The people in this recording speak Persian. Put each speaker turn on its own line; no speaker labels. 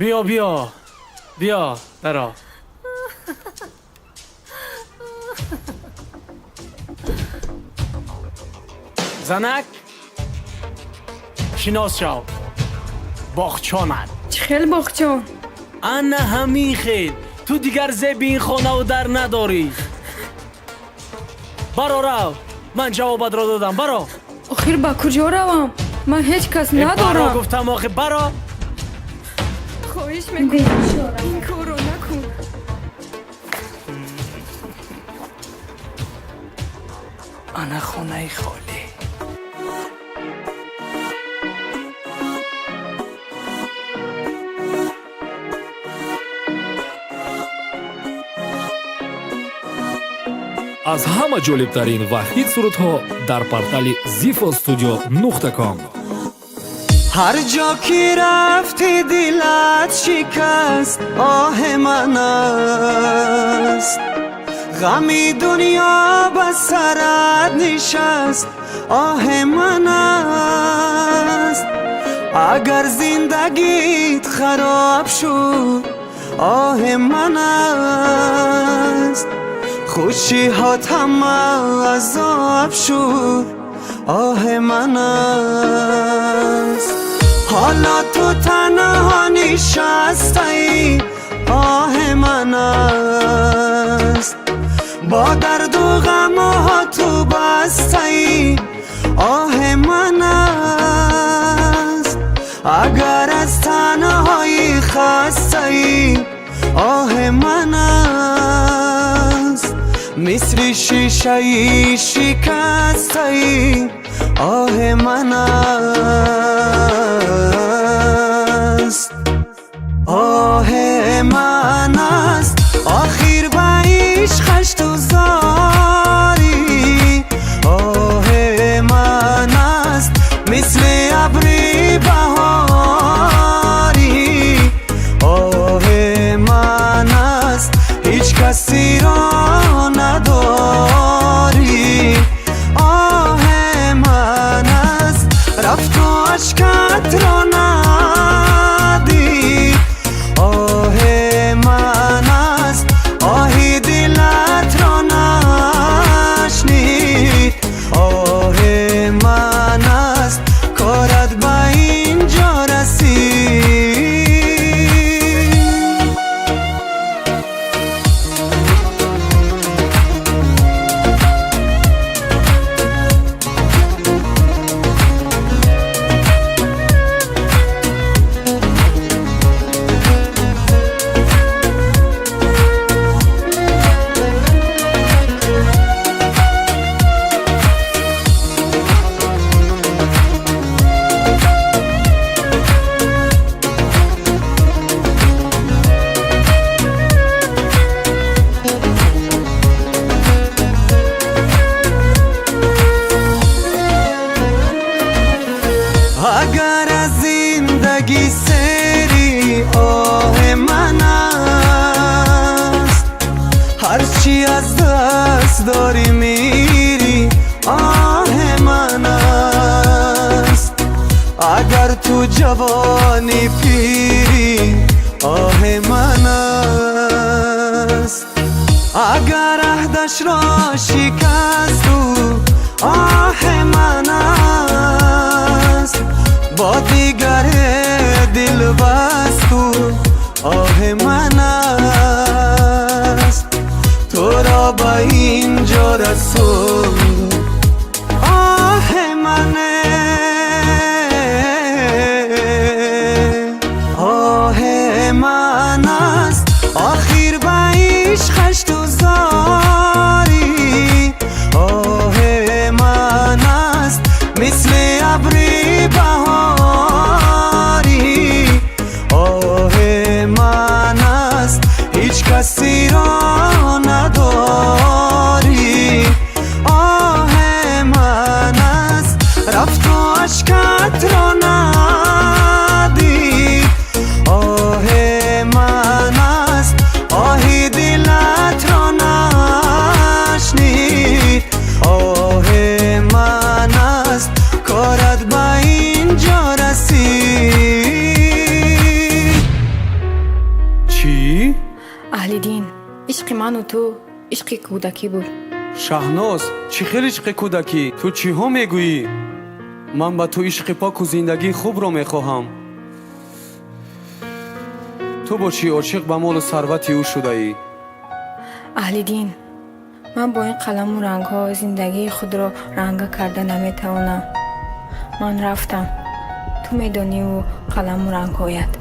بیا بیا بیا درا. زنک شناس شو باغچانت.
چه خیل باغچان؟
انا همین خیل. تو دیگر زیب این خانه و در نداری. برو رو. من جوابت را دادم. برو.
آخر با کجا روم؟ من هیچ کس
برو
ندارم.
گفتم آخه برو.
خواهش میکنم این کار رو نکن.
انا خانه خالی.
аз ҳама ҷолибтарин ва ҳит сурудҳо дар портали zifostudio.com.
هر جا که رفتی دلت شکست آه من است غمی دنیا به سرت نشست آه من است اگر زندگیت خراب شد آه من است خوشی هات همه عذاب شد آه من است حالا تو تنها نشستی آه من است با درد و غم ها تو بستی آه من است اگر از تنهایی خستی آه من است مثل شیشه شکستی آه من است آه من است آخر به عشقش تو زاری آه من است مثل ابر بهاری آه من است هیچ کسی را نداری آه من است رفت و عشقت را ندید آه من است آه دلت را نشنید آه من است کارت به اینجا رسید اگر از زندگی سری آه من است هرچی از دست داری میری آه من است اگر تو جوانی پیری آه من است اگر عهدش را شکست آه من است با دیگر دل بستو آه من است تو را به اینجا رسوند آه من آه من است آخر به عشقش تو زاری آه
تو عشق کودکی بود.
شهناز چی خیلی عشق کودکی؟ تو چی ها میگویی؟ من با تو عشق پاک و زندگی خوب رو میخواهم. تو با چی عاشق به مال و ثروت او شده ای؟
اهل دین، من با این قلم و رنگ ها زندگی خود را رنگ کرده نمیتوانم. من رفتم، تو میدانی و قلم و رنگ هایت.